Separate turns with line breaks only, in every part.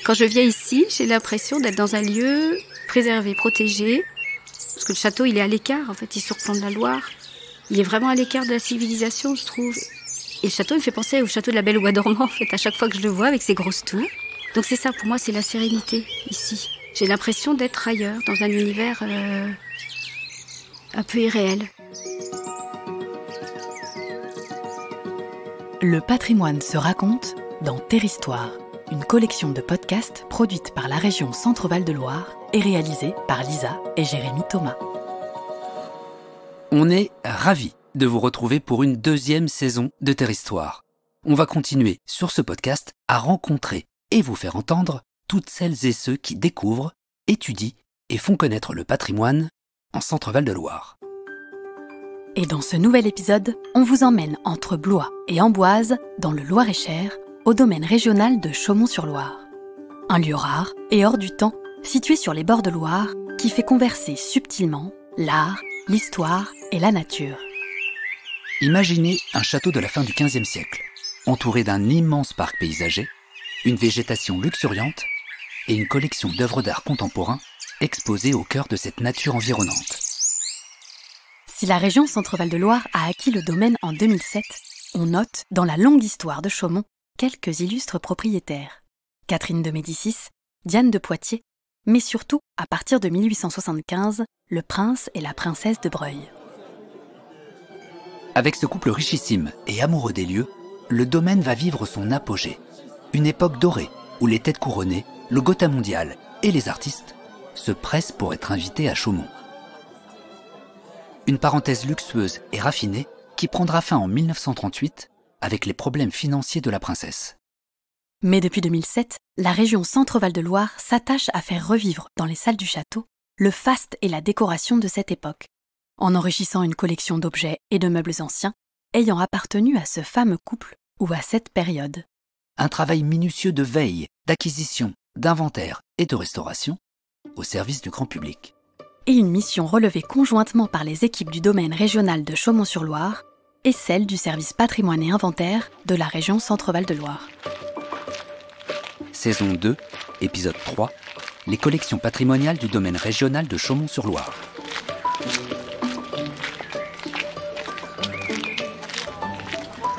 Quand je viens ici, j'ai l'impression d'être dans un lieu préservé, protégé. Parce que le château, il est à l'écart, en fait, il surplombe de la Loire. Il est vraiment à l'écart de la civilisation, je trouve. Et le château, il me fait penser au château de la Belle au Bois dormant, en fait, à chaque fois que je le vois, avec ses grosses tours. Donc c'est ça, pour moi, c'est la sérénité, ici. J'ai l'impression d'être ailleurs, dans un univers un peu irréel.
Le patrimoine se raconte dans Terhistoire, une collection de podcasts produite par la région Centre-Val de Loire et réalisée par Lisa et Jérémy Thomas.
On est ravis de vous retrouver pour une deuxième saison de Terhistoire. On va continuer sur ce podcast à rencontrer et vous faire entendre toutes celles et ceux qui découvrent, étudient et font connaître le patrimoine en Centre-Val de Loire.
Et dans ce nouvel épisode, on vous emmène entre Blois et Amboise, dans le Loir-et-Cher, au domaine régional de Chaumont-sur-Loire. Un lieu rare et hors du temps, situé sur les bords de Loire, qui fait converser subtilement l'art, l'histoire et la nature.
Imaginez un château de la fin du XVe siècle, entouré d'un immense parc paysager, une végétation luxuriante et une collection d'œuvres d'art contemporain exposées au cœur de cette nature environnante.
Si la région Centre-Val de Loire a acquis le domaine en 2007, on note, dans la longue histoire de Chaumont, quelques illustres propriétaires. Catherine de Médicis, Diane de Poitiers, mais surtout, à partir de 1875, le prince et la princesse de Breuil.
Avec ce couple richissime et amoureux des lieux, le domaine va vivre son apogée. Une époque dorée où les têtes couronnées, le Gotha mondial et les artistes se pressent pour être invités à Chaumont. Une parenthèse luxueuse et raffinée qui prendra fin en 1938 avec les problèmes financiers de la princesse.
Mais depuis 2007, la région Centre-Val de Loire s'attache à faire revivre dans les salles du château le faste et la décoration de cette époque, en enrichissant une collection d'objets et de meubles anciens ayant appartenu à ce fameux couple ou à cette période.
Un travail minutieux de veille, d'acquisition, d'inventaire et de restauration au service du grand public.
Et une mission relevée conjointement par les équipes du domaine régional de Chaumont-sur-Loire et celle du service patrimoine et inventaire de la région Centre-Val de Loire.
Saison 2, épisode 3, les collections patrimoniales du domaine régional de Chaumont-sur-Loire.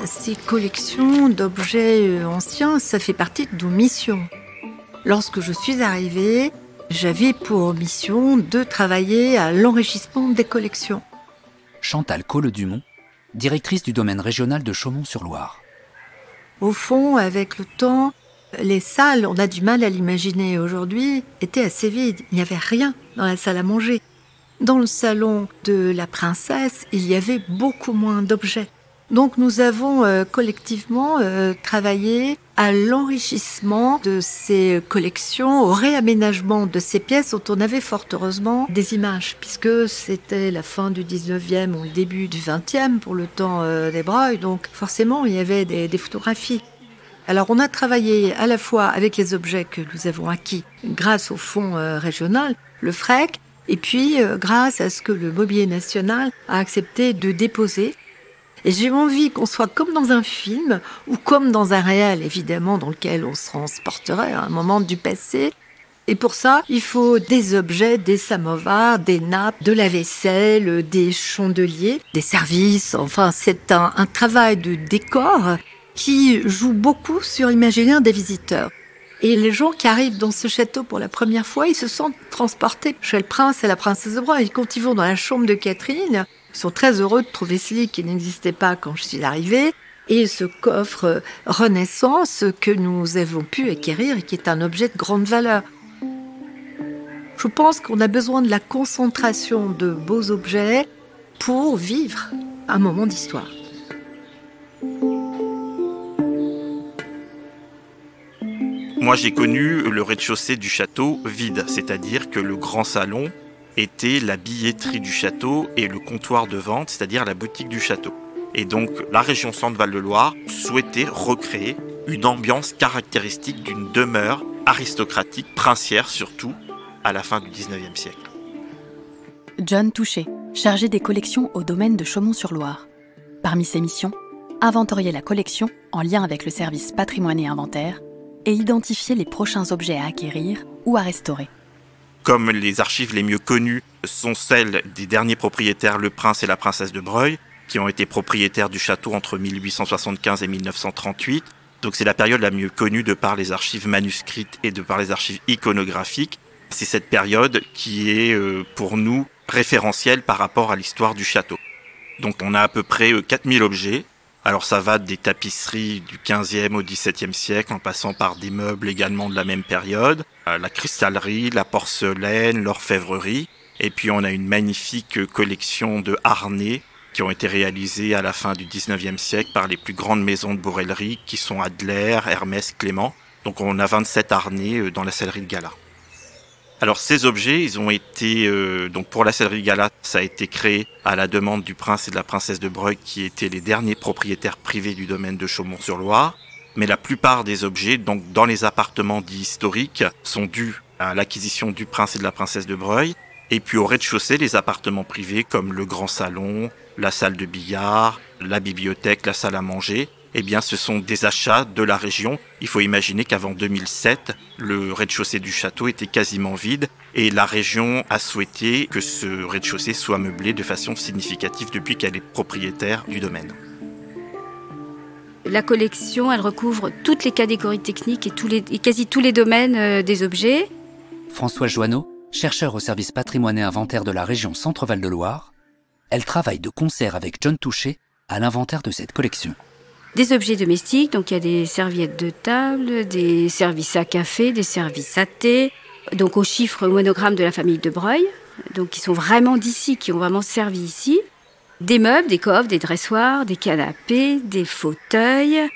Ces collections d'objets anciens, ça fait partie de nos missions. Lorsque je suis arrivée, j'avais pour mission de travailler à l'enrichissement des collections.
Chantal Colle-Dumont, directrice du domaine régional de Chaumont-sur-Loire.
Au fond, avec le temps, les salles, on a du mal à l'imaginer aujourd'hui, étaient assez vides. Il n'y avait rien dans la salle à manger. Dans le salon de la princesse, il y avait beaucoup moins d'objets. Donc nous avons collectivement travaillé à l'enrichissement de ces collections, au réaménagement de ces pièces dont on avait fort heureusement des images, puisque c'était la fin du 19e ou le début du 20e pour le temps des Breuil, donc forcément il y avait des photographies. Alors on a travaillé à la fois avec les objets que nous avons acquis grâce au fonds régional, le FREC, et puis grâce à ce que le Mobilier National a accepté de déposer. Et j'ai envie qu'on soit comme dans un film, ou comme dans un réel, évidemment, dans lequel on se transporterait à un moment du passé. Et pour ça, il faut des objets, des samovars, des nappes, de la vaisselle, des chandeliers, des services. Enfin, c'est un travail de décor qui joue beaucoup sur l'imaginaire des visiteurs. Et les gens qui arrivent dans ce château pour la première fois, ils se sentent transportés chez le prince et la princesse de Breuil. Et quand ils vont dans la chambre de Catherine, ils sont très heureux de trouver ce lit qui n'existait pas quand je suis arrivée. Et ce coffre Renaissance que nous avons pu acquérir et qui est un objet de grande valeur. Je pense qu'on a besoin de la concentration de beaux objets pour vivre un moment d'histoire.
Moi, j'ai connu le rez-de-chaussée du château vide, c'est-à-dire que le grand salon était la billetterie du château et le comptoir de vente, c'est-à-dire la boutique du château. Et donc, la région Centre-Val de Loire souhaitait recréer une ambiance caractéristique d'une demeure aristocratique, princière surtout, à la fin du 19e siècle.
John Touché, chargé des collections au domaine de Chaumont-sur-Loire. Parmi ses missions, inventorier la collection en lien avec le service patrimoine et inventaire et identifier les prochains objets à acquérir ou à restaurer.
Comme les archives les mieux connues sont celles des derniers propriétaires, le prince et la princesse de Broglie, qui ont été propriétaires du château entre 1875 et 1938. Donc c'est la période la mieux connue de par les archives manuscrites et de par les archives iconographiques. C'est cette période qui est pour nous référentielle par rapport à l'histoire du château. Donc on a à peu près 4000 objets. Alors ça va des tapisseries du 15e au 17e siècle, en passant par des meubles également de la même période, la cristallerie, la porcelaine, l'orfèvrerie. Et puis on a une magnifique collection de harnais qui ont été réalisés à la fin du 19e siècle par les plus grandes maisons de bourrellerie qui sont Adler, Hermès, Clément. Donc on a 27 harnais dans la sellerie de Gala. Alors ces objets, ils ont été, donc pour la sellerie de Gala, ça a été créé à la demande du prince et de la princesse de Broglie qui étaient les derniers propriétaires privés du domaine de Chaumont-sur-Loire. Mais la plupart des objets, donc dans les appartements dits historiques, sont dus à l'acquisition du prince et de la princesse de Broglie. Et puis au rez-de-chaussée, les appartements privés comme le grand salon, la salle de billard, la bibliothèque, la salle à manger, eh bien ce sont des achats de la région. Il faut imaginer qu'avant 2007, le rez-de-chaussée du château était quasiment vide et la région a souhaité que ce rez-de-chaussée soit meublé de façon significative depuis qu'elle est propriétaire du domaine.
La collection, elle recouvre toutes les catégories techniques et quasi tous les domaines des objets.
Françoise Joanneau, chercheur au service patrimoine et inventaire de la région Centre-Val de Loire, elle travaille de concert avec John Touchet à l'inventaire de cette collection.
Des objets domestiques, donc il y a des serviettes de table, des services à café, des services à thé, donc aux chiffres monogrammes de la famille de Broglie, donc qui sont vraiment d'ici, qui ont vraiment servi ici. Des meubles, des coffres, des dressoirs, des canapés, des fauteuils.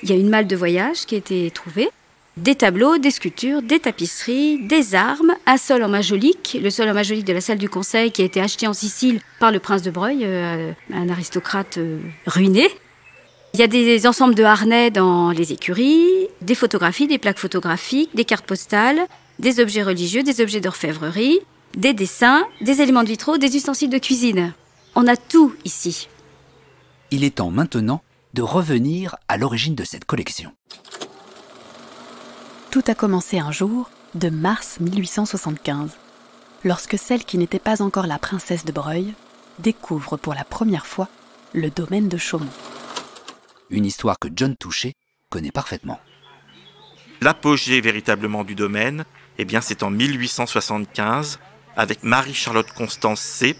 Il y a une malle de voyage qui a été trouvée. Des tableaux, des sculptures, des tapisseries, des armes, un sol en majolique, le sol en majolique de la salle du conseil qui a été acheté en Sicile par le prince de Broglie, un aristocrate ruiné. Il y a des ensembles de harnais dans les écuries, des photographies, des plaques photographiques, des cartes postales, des objets religieux, des objets d'orfèvrerie, des dessins, des éléments de vitraux, des ustensiles de cuisine. On a tout ici.
Il est temps maintenant de revenir à l'origine de cette collection.
Tout a commencé un jour de mars 1875, lorsque celle qui n'était pas encore la princesse de Broglie découvre pour la première fois le domaine de Chaumont.
Une histoire que John Touchet connaît parfaitement.
L'apogée véritablement du domaine, eh bien, c'est en 1875 avec Marie-Charlotte Constance C,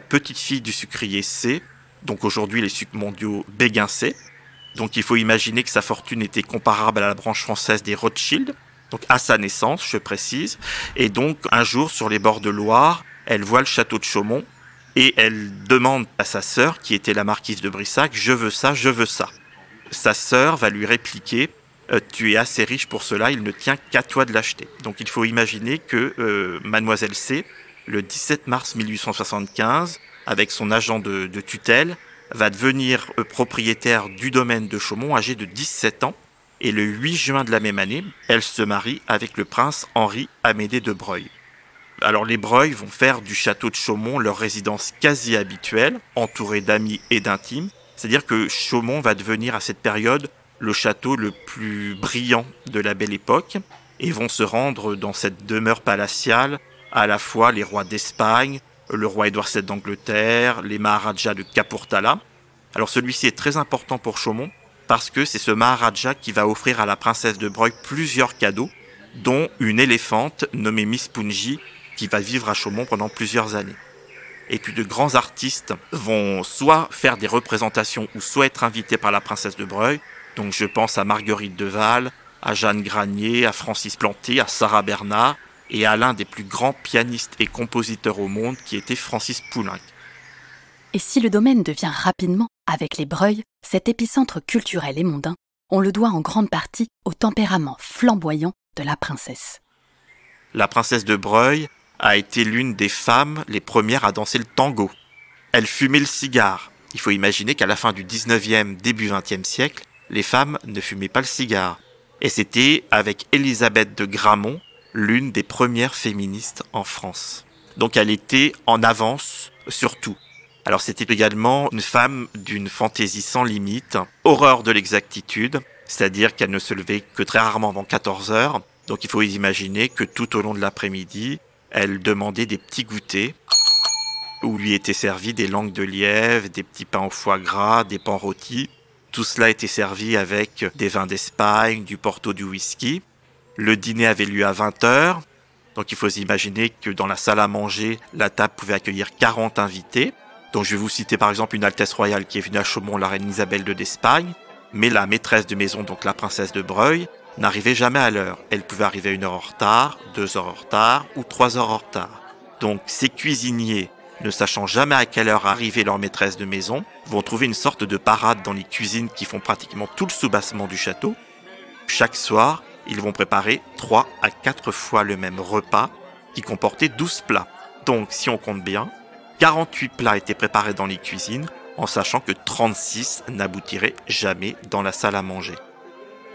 petite fille du sucrier C, donc aujourd'hui les sucres mondiaux Béguin C. Donc il faut imaginer que sa fortune était comparable à la branche française des Rothschild, donc à sa naissance, je précise. Et donc un jour, sur les bords de Loire, elle voit le château de Chaumont et elle demande à sa sœur, qui était la marquise de Brissac, « Je veux ça, je veux ça ». Sa sœur va lui répliquer « Tu es assez riche pour cela, il ne tient qu'à toi de l'acheter ». Donc il faut imaginer que Mademoiselle C, le 17 mars 1875, avec son agent de tutelle, va devenir propriétaire du domaine de Chaumont, âgée de 17 ans. Et le 8 juin de la même année, elle se marie avec le prince Henri-Amédée de Broglie. Alors les Broglie vont faire du château de Chaumont leur résidence quasi habituelle, entourée d'amis et d'intimes. C'est-à-dire que Chaumont va devenir à cette période le château le plus brillant de la Belle Époque, et vont se rendre dans cette demeure palatiale à la fois les rois d'Espagne, le roi Édouard VII d'Angleterre, les Maharajas de Kapurthala. Alors celui-ci est très important pour Chaumont parce que c'est ce Maharaja qui va offrir à la princesse de Broglie plusieurs cadeaux, dont une éléphante nommée Miss Punji qui va vivre à Chaumont pendant plusieurs années. Et puis de grands artistes vont soit faire des représentations ou soit être invités par la princesse de Broglie. Donc je pense à Marguerite de Val, à Jeanne Granier, à Francis Planté, à Sarah Bernard, et à l'un des plus grands pianistes et compositeurs au monde qui était Francis Poulenc.
Et si le domaine devient rapidement, avec les Broglie, cet épicentre culturel et mondain, on le doit en grande partie au tempérament flamboyant de la princesse.
La princesse de Broglie a été l'une des femmes les premières à danser le tango. Elle fumait le cigare. Il faut imaginer qu'à la fin du 19e, début 20e siècle, les femmes ne fumaient pas le cigare. Et c'était avec Élisabeth de Gramont, l'une des premières féministes en France. Donc elle était en avance sur tout. Alors c'était également une femme d'une fantaisie sans limite, horreur de l'exactitude, c'est-à-dire qu'elle ne se levait que très rarement avant 14 heures. Donc il faut imaginer que tout au long de l'après-midi, elle demandait des petits goûters où lui étaient servis des langues de lièvre, des petits pains au foie gras, des pains rôtis. Tout cela était servi avec des vins d'Espagne, du porto, du whisky. Le dîner avait lieu à 20 heures. Donc il faut s'imaginer que dans la salle à manger, la table pouvait accueillir 40 invités. Donc je vais vous citer par exemple une Altesse royale qui est venue à Chaumont, la reine Isabelle II d'Espagne. Mais la maîtresse de maison, donc la princesse de Breuil, n'arrivait jamais à l'heure. Elle pouvait arriver 1 heure en retard, 2 heures en retard ou 3 heures en retard. Donc ces cuisiniers, ne sachant jamais à quelle heure arrivait leur maîtresse de maison, vont trouver une sorte de parade dans les cuisines qui font pratiquement tout le soubassement du château. Chaque soir, ils vont préparer 3 à 4 fois le même repas qui comportait 12 plats. Donc si on compte bien, 48 plats étaient préparés dans les cuisines en sachant que 36 n'aboutiraient jamais dans la salle à manger.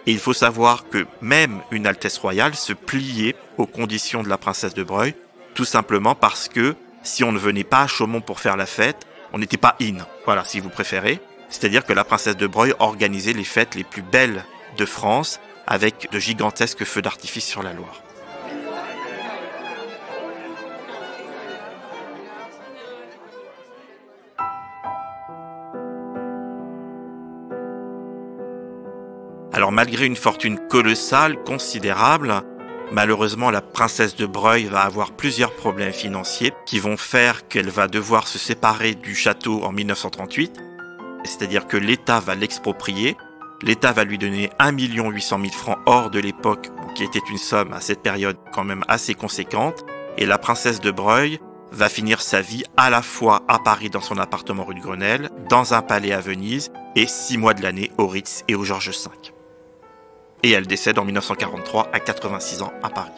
Et il faut savoir que même une Altesse royale se pliait aux conditions de la princesse de Breuil, tout simplement parce que si on ne venait pas à Chaumont pour faire la fête, on n'était pas in, voilà, si vous préférez. C'est-à-dire que la princesse de Breuil organisait les fêtes les plus belles de France avec de gigantesques feux d'artifice sur la Loire. Alors malgré une fortune colossale, considérable, malheureusement la princesse de Breuil va avoir plusieurs problèmes financiers qui vont faire qu'elle va devoir se séparer du château en 1938, c'est-à-dire que l'État va l'exproprier. L'État va lui donner 1 800 000 francs hors de l'époque, qui était une somme à cette période quand même assez conséquente, et la princesse de Breuil va finir sa vie à la fois à Paris dans son appartement rue de Grenelle, dans un palais à Venise, et 6 mois de l'année au Ritz et au Georges V. Et elle décède en 1943 à 86 ans à Paris.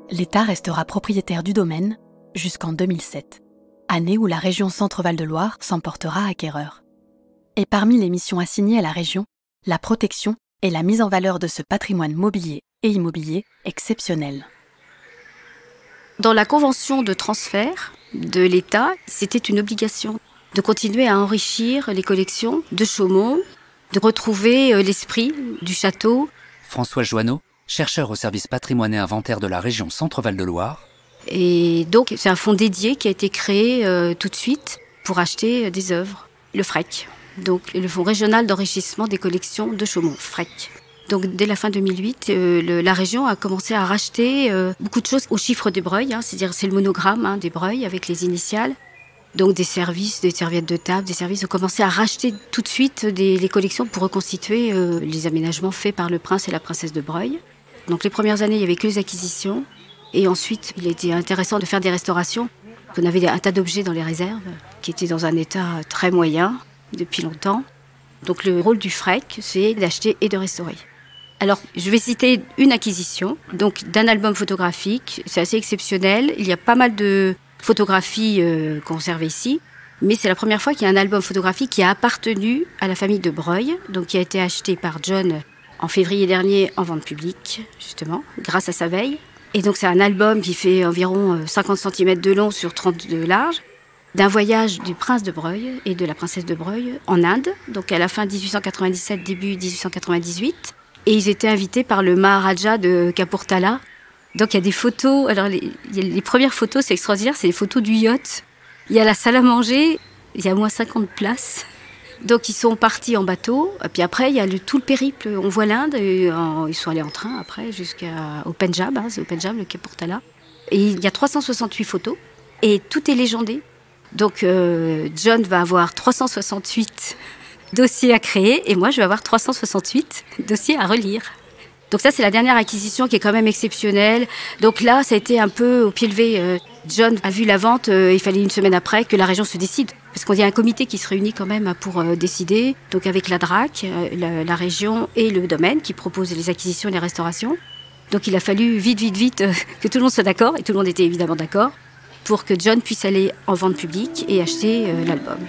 L'État restera propriétaire du domaine jusqu'en 2007, année où la région Centre-Val de Loire s'en portera acquéreur. Et parmi les missions assignées à la région, la protection et la mise en valeur de ce patrimoine mobilier et immobilier exceptionnel.
Dans la convention de transfert de l'État, c'était une obligation de continuer à enrichir les collections de Chaumont, de retrouver l'esprit du château.
François Joanneau, chercheur au service patrimoine et inventaire de la région Centre-Val de Loire.
Et donc, c'est un fonds dédié qui a été créé tout de suite pour acheter des œuvres, le FREC. Donc, le Fonds régional d'enrichissement des collections de Chaumont, FREC. Donc, dès la fin 2008, la région a commencé à racheter beaucoup de choses au chiffre de Breuil, c'est-à-dire c'est le monogramme des Breuil avec les initiales. Donc, des services, des serviettes de table, des services ont commencé à racheter tout de suite les collections pour reconstituer les aménagements faits par le prince et la princesse de Breuil. Donc, les premières années, il n'y avait que les acquisitions. Et ensuite, il était intéressant de faire des restaurations. On avait un tas d'objets dans les réserves qui étaient dans un état très moyen depuis longtemps. Donc, le rôle du FREC, c'est d'acheter et de restaurer. Alors, je vais citer une acquisition, donc d'un album photographique. C'est assez exceptionnel. Il y a pas mal de photographies conservées ici, mais c'est la première fois qu'il y a un album photographique qui a appartenu à la famille de Breuil, donc qui a été acheté par John en février dernier en vente publique, justement, grâce à sa veille. Et donc, c'est un album qui fait environ 50 cm de long sur 30 de large, d'un voyage du prince de Breuil et de la princesse de Breuil en Inde, donc à la fin 1897, début 1898. Et ils étaient invités par le Maharaja de Kapurthala. Donc il y a des photos, alors les premières photos, c'est extraordinaire, c'est les photos du yacht. Il y a la salle à manger, il y a moins 50 places. Donc ils sont partis en bateau, et puis après il y a tout le périple. On voit l'Inde, ils sont allés en train après jusqu'au Pendjab, c'est au Pendjab, le Kapurthala. Et il y a 368 photos, et tout est légendé. Donc John va avoir 368 dossiers à créer, et moi je vais avoir 368 dossiers à relire. Donc ça, c'est la dernière acquisition qui est quand même exceptionnelle. Donc là, ça a été un peu au pied levé. John a vu la vente, il fallait une semaine après que la région se décide. Parce qu'il y a un comité qui se réunit quand même pour décider. Donc avec la DRAC, la région et le domaine qui proposent les acquisitions et les restaurations. Donc il a fallu vite que tout le monde soit d'accord, et tout le monde était évidemment d'accord, pour que John puisse aller en vente publique et acheter l'album.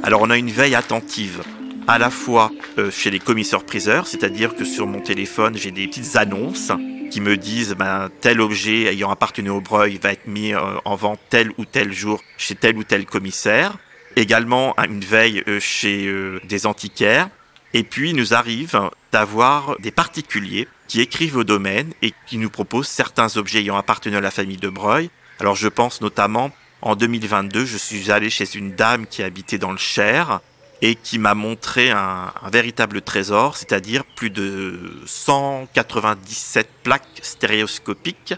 Alors on a une veille attentive. à la fois chez les commissaires-priseurs, c'est-à-dire que sur mon téléphone, j'ai des petites annonces qui me disent tel objet ayant appartenu au Breuil va être mis en vente tel ou tel jour chez tel ou tel commissaire. Également une veille chez des antiquaires. Et puis, il nous arrive d'avoir des particuliers qui écrivent au domaine et qui nous proposent certains objets ayant appartenu à la famille de Breuil. Alors, je pense notamment, en 2022, je suis allé chez une dame qui habitait dans le Cher et qui m'a montré un véritable trésor, c'est-à-dire plus de 197 plaques stéréoscopiques,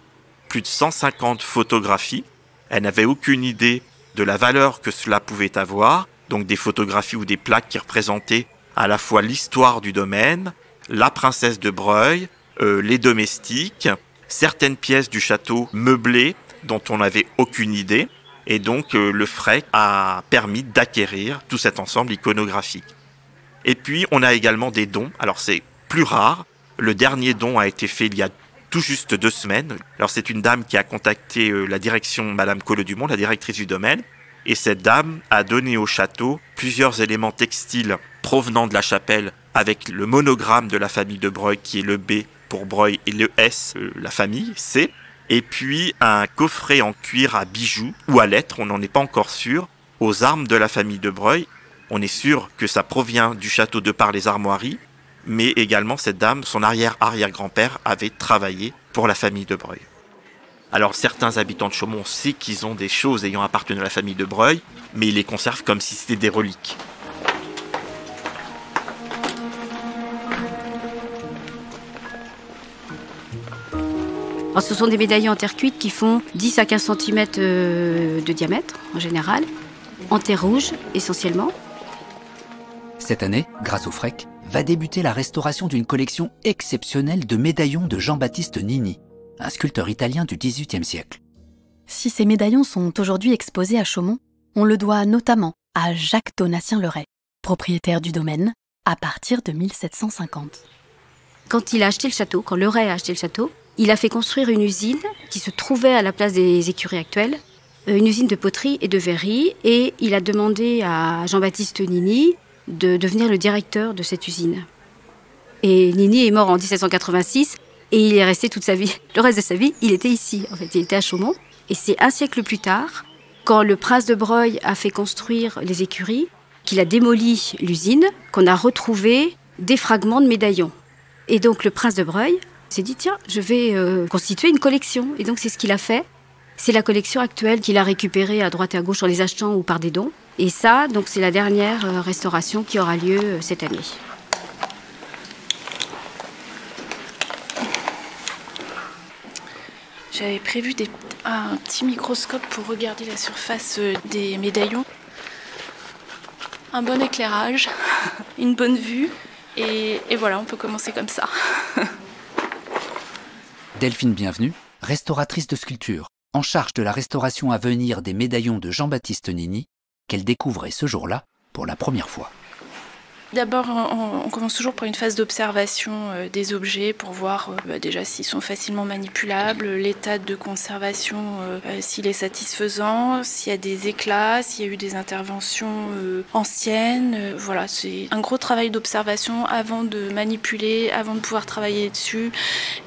plus de 150 photographies. Elle n'avait aucune idée de la valeur que cela pouvait avoir, donc des photographies ou des plaques qui représentaient à la fois l'histoire du domaine, la princesse de Breuil, les domestiques, certaines pièces du château meublées dont on n'avait aucune idée. Et donc, le FREC a permis d'acquérir tout cet ensemble iconographique. Et puis, on a également des dons. Alors, c'est plus rare. Le dernier don a été fait il y a tout juste 2 semaines. Alors, c'est une dame qui a contacté la direction Madame Collot-Dumont, la directrice du domaine. Et cette dame a donné au château plusieurs éléments textiles provenant de la chapelle avec le monogramme de la famille de Breuil, qui est le B pour Breuil et le S, la famille, C. Et puis un coffret en cuir à bijoux ou à lettres, on n'en est pas encore sûr, aux armes de la famille de Breuil. On est sûr que ça provient du château de par les armoiries, mais également cette dame, son arrière-arrière-grand-père, avait travaillé pour la famille de Breuil. Alors certains habitants de Chaumont savent qu'ils ont des choses ayant appartenu à la famille de Breuil, mais ils les conservent comme si c'était des reliques.
Alors, ce sont des médaillons en terre cuite qui font 10 à 15 cm de diamètre, en général, en terre rouge, essentiellement.
Cette année, grâce au FREC, va débuter la restauration d'une collection exceptionnelle de médaillons de Jean-Baptiste Nini, un sculpteur italien du XVIIIe siècle.
Si ces médaillons sont aujourd'hui exposés à Chaumont, on le doit notamment à Jacques Donatien Leray, propriétaire du domaine, à partir de 1750.
Quand il a acheté le château, quand Leray a acheté le château, il a fait construire une usine qui se trouvait à la place des écuries actuelles, une usine de poterie et de verrerie, et il a demandé à Jean-Baptiste Nini de devenir le directeur de cette usine. Et Nini est mort en 1786 et il est resté toute sa vie. Le reste de sa vie, il était ici, en fait, il était à Chaumont. Et c'est un siècle plus tard, quand le prince de Breuil a fait construire les écuries, qu'il a démoli l'usine, qu'on a retrouvé des fragments de médaillons. Et donc le prince de Breuil s'est dit, tiens, je vais constituer une collection. Et donc c'est ce qu'il a fait. C'est la collection actuelle qu'il a récupérée à droite et à gauche en les achetant ou par des dons. Et ça, donc c'est la dernière restauration qui aura lieu cette année.
J'avais prévu un petit microscope pour regarder la surface des médaillons. Un bon éclairage, une bonne vue. Et voilà, on peut commencer comme ça.
Delphine Bienvenue, restauratrice de sculpture, en charge de la restauration à venir des médaillons de Jean-Baptiste Nini, qu'elle découvrait ce jour-là pour la première fois.
D'abord, on commence toujours par une phase d'observation des objets pour voir déjà s'ils sont facilement manipulables, l'état de conservation, s'il est satisfaisant, s'il y a des éclats, s'il y a eu des interventions anciennes. Voilà, c'est un gros travail d'observation avant de manipuler, avant de pouvoir travailler dessus.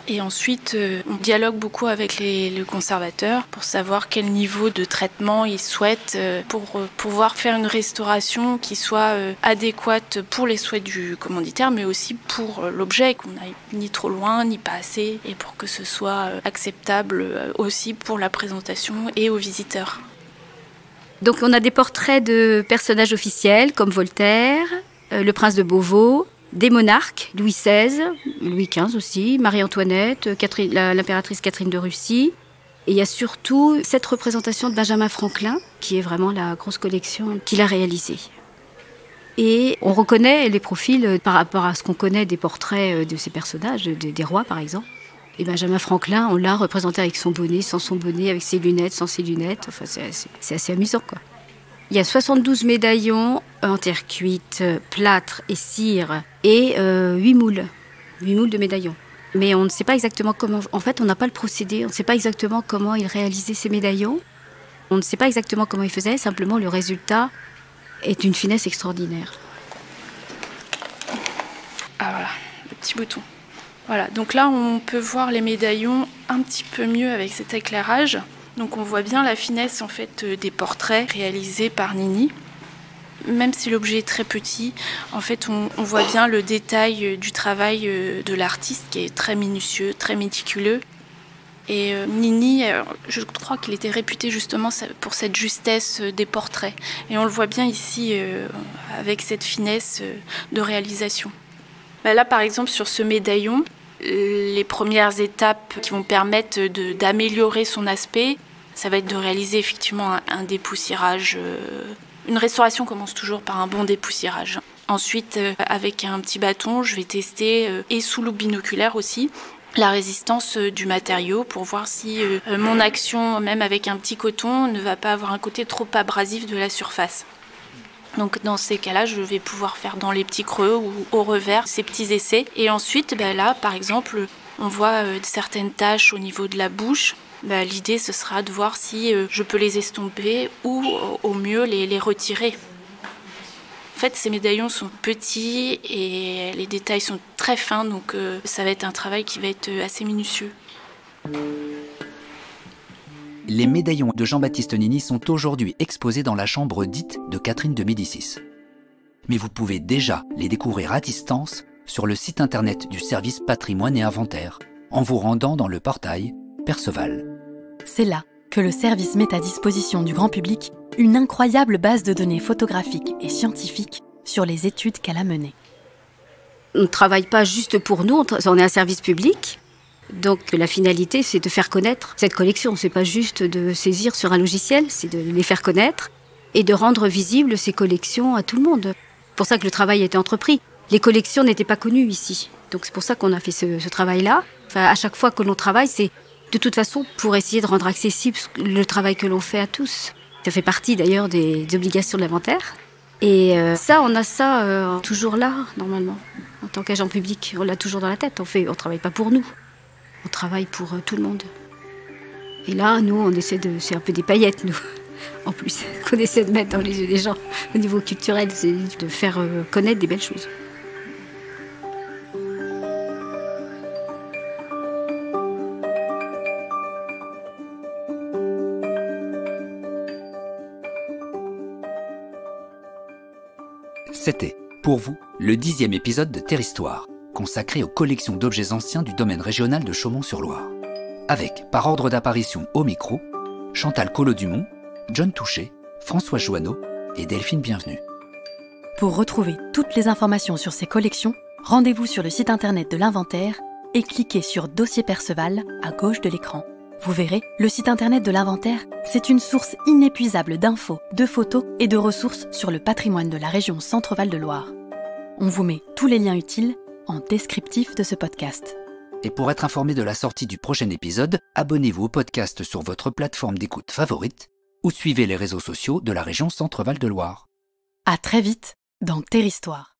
Et ensuite, on dialogue beaucoup avec le conservateur pour savoir quel niveau de traitement il souhaite pour pouvoir faire une restauration qui soit adéquate pour les souhaits du commanditaire, mais aussi pour l'objet, qu'on n'aille ni trop loin, ni pas assez, et pour que ce soit acceptable aussi pour la présentation et aux visiteurs.
Donc on a des portraits de personnages officiels comme Voltaire, le prince de Beauvau, des monarques, Louis XVI, Louis XV aussi, Marie-Antoinette, l'impératrice Catherine de Russie. Et il y a surtout cette représentation de Benjamin Franklin, qui est vraiment la grosse collection qu'il a réalisée. Et on reconnaît les profils par rapport à ce qu'on connaît des portraits de ces personnages, des rois par exemple. Et Benjamin Franklin, on l'a représenté avec son bonnet, sans son bonnet, avec ses lunettes, sans ses lunettes. Enfin, c'est assez amusant, quoi. Il y a 72 médaillons en terre cuite, plâtre et cire, et 8 moules de médaillons. Mais on ne sait pas exactement comment... En fait, on n'a pas le procédé, on ne sait pas exactement comment il réalisait ces médaillons. On ne sait pas exactement comment il faisait, simplement le résultat est une finesse extraordinaire.
Ah voilà, le petit bouton. Voilà, donc là on peut voir les médaillons un petit peu mieux avec cet éclairage. Donc on voit bien la finesse en fait des portraits réalisés par Nini. Même si l'objet est très petit, en fait on voit bien le détail du travail de l'artiste qui est très minutieux, très méticuleux. Et Nini, je crois qu'il était réputé justement pour cette justesse des portraits. Et on le voit bien ici avec cette finesse de réalisation. Là, par exemple, sur ce médaillon, les premières étapes qui vont permettre d'améliorer son aspect, ça va être de réaliser effectivement un dépoussiérage. Une restauration commence toujours par un bon dépoussiérage. Ensuite, avec un petit bâton, je vais tester, et sous loupe binoculaire aussi, la résistance du matériau pour voir si mon action, même avec un petit coton, ne va pas avoir un côté trop abrasif de la surface. Donc dans ces cas-là, je vais pouvoir faire dans les petits creux ou au revers ces petits essais. Et ensuite, là, par exemple, on voit certaines taches au niveau de la bouche. L'idée, ce sera de voir si je peux les estomper ou au mieux les retirer. En fait, ces médaillons sont petits et les détails sont très fins, donc ça va être un travail qui va être assez minutieux.
Les médaillons de Jean-Baptiste Nini sont aujourd'hui exposés dans la chambre dite de Catherine de Médicis. Mais vous pouvez déjà les découvrir à distance sur le site internet du service Patrimoine et Inventaire, en vous rendant dans le portail Perceval.
C'est là que le service met à disposition du grand public une incroyable base de données photographiques et scientifiques sur les études qu'elle a menées.
On ne travaille pas juste pour nous, on est un service public. Donc la finalité, c'est de faire connaître cette collection. C'est pas juste de saisir sur un logiciel, c'est de les faire connaître et de rendre visibles ces collections à tout le monde. C'est pour ça que le travail a été entrepris. Les collections n'étaient pas connues ici. Donc c'est pour ça qu'on a fait ce travail-là. À chaque fois que l'on travaille, c'est de toute façon pour essayer de rendre accessible le travail que l'on fait à tous. Ça fait partie d'ailleurs des obligations de l'inventaire. Et on a ça toujours là, normalement. En tant qu'agent public, on l'a toujours dans la tête. On travaille pas pour nous. On travaille pour tout le monde. Et là, nous, on essaie c'est un peu des paillettes, nous, en plus, qu'on essaie de mettre dans les yeux des gens. Au niveau culturel, c'est de faire connaître des belles choses.
C'était, pour vous, le 10e épisode de Terre-Histoire, consacré aux collections d'objets anciens du domaine régional de Chaumont-sur-Loire. Avec, par ordre d'apparition au micro, Chantal Collot-Dumont, John Touché, François Joanneau et Delphine Bienvenue.
Pour retrouver toutes les informations sur ces collections, rendez-vous sur le site internet de l'Inventaire et cliquez sur Dossier Perceval à gauche de l'écran. Vous verrez, le site internet de l'Inventaire, c'est une source inépuisable d'infos, de photos et de ressources sur le patrimoine de la région Centre-Val de Loire. On vous met tous les liens utiles en descriptif de ce podcast.
Et pour être informé de la sortie du prochain épisode, abonnez-vous au podcast sur votre plateforme d'écoute favorite ou suivez les réseaux sociaux de la région Centre-Val de Loire.
À très vite dans Terre-Histoire.